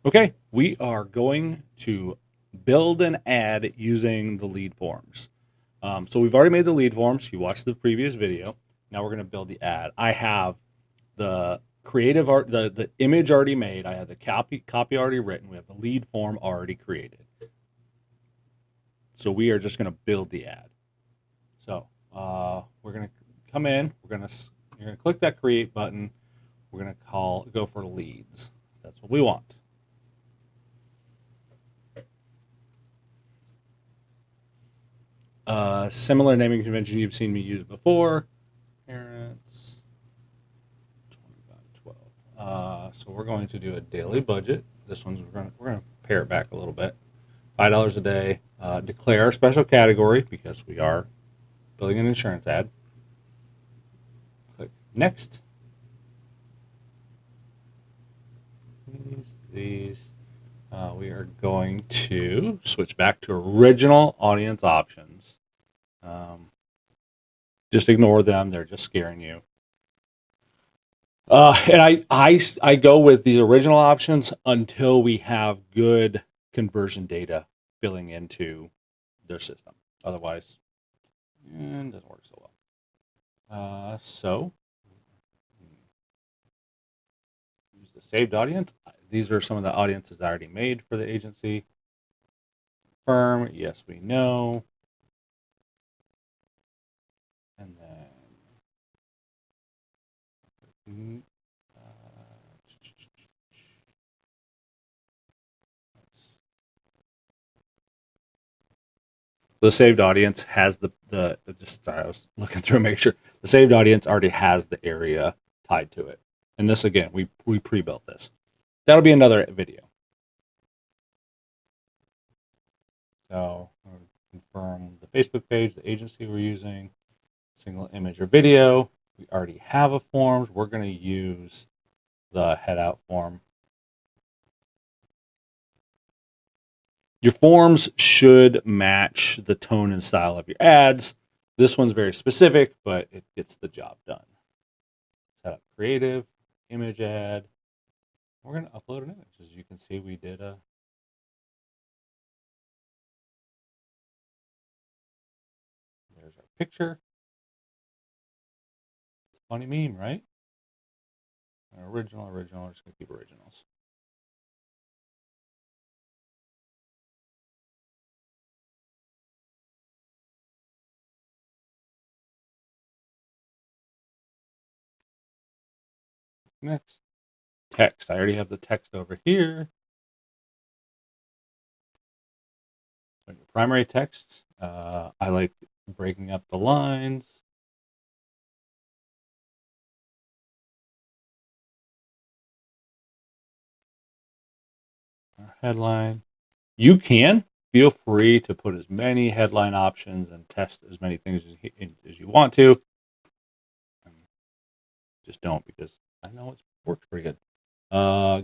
Okay, we are going to build an ad using the lead forms. So we've already made the lead forms. You watched the previous video. Now we're going to build the ad. I have the creative art, the image already made. I have the copy already written. We have the lead form already created. So we are just going to build the ad. So we're going to come in. You're going to click that create button. We're going to go for leads. That's what we want. Similar naming convention you've seen me use before. Parents 25, 12. So we're going to do a daily budget. This one's we're gonna pare it back a little bit. $5 a day. Declare a special category because we are building an insurance ad. Click next. These. We are going to switch back to original audience options. Just ignore them; they're just scaring you. And I go with these original options until we have good conversion data filling into their system. Otherwise, it doesn't work so well. So use the saved audience. These are some of the audiences I already made for the agency. Confirm. Yes, we know. And then the saved audience has the just I was looking through and make sure the saved audience already has the area tied to it. And this again, we pre-built this. That'll be another video. So confirm the Facebook page, the agency we're using, single image or video. We already have a forms. We're going to use the head out form. Your forms should match the tone and style of your ads. This one's very specific, but it gets the job done. Set up creative, image ad. We're going to upload an image. As you can see, we did a there's our picture. Funny meme, right? Original. We're just going to keep originals. Next, text. I already have the text over here. So your primary text, I like breaking up the lines. Our headline. You can feel free to put as many headline options and test as many things as you want to. Just don't, because I know it works pretty good.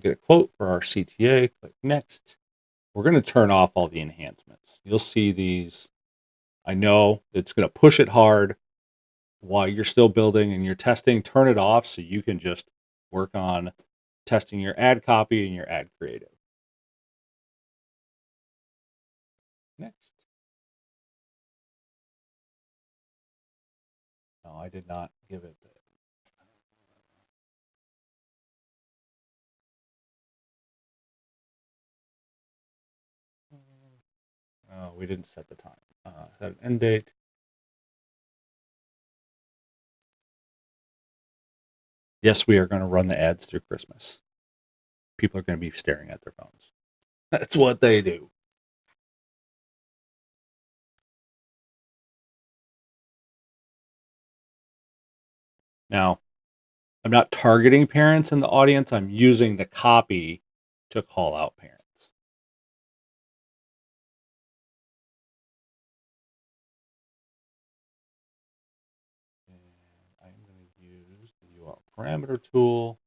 Get a quote for our CTA. Click next. We're going to turn off all the enhancements. You'll see these. I know it's going to push it hard while you're still building and you're testing. Turn it off so you can just work on testing your ad copy and your ad creative. Next. No, I did not give it. We didn't set the time. Set an end date. Yes, we are going to run the ads through Christmas. People are going to be staring at their phones. That's what they do. Now, I'm not targeting parents in the audience. I'm using the copy to call out parents. And I'm going to use the URL parameter tool.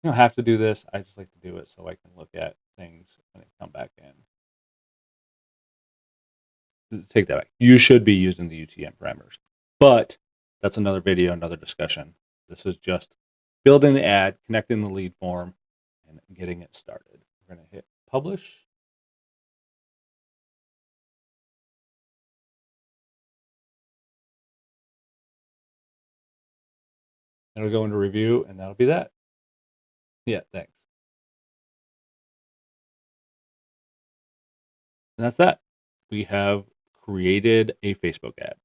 You don't have to do this. I just like to do it so I can look at things when they come back in. Take that back. You should be using the UTM parameters, but that's another video, another discussion. This is just building the ad, connecting the lead form, and getting it started. We're going to hit publish. It'll go into review, and that'll be that. Yeah, thanks. And that's that. We have created a Facebook ad.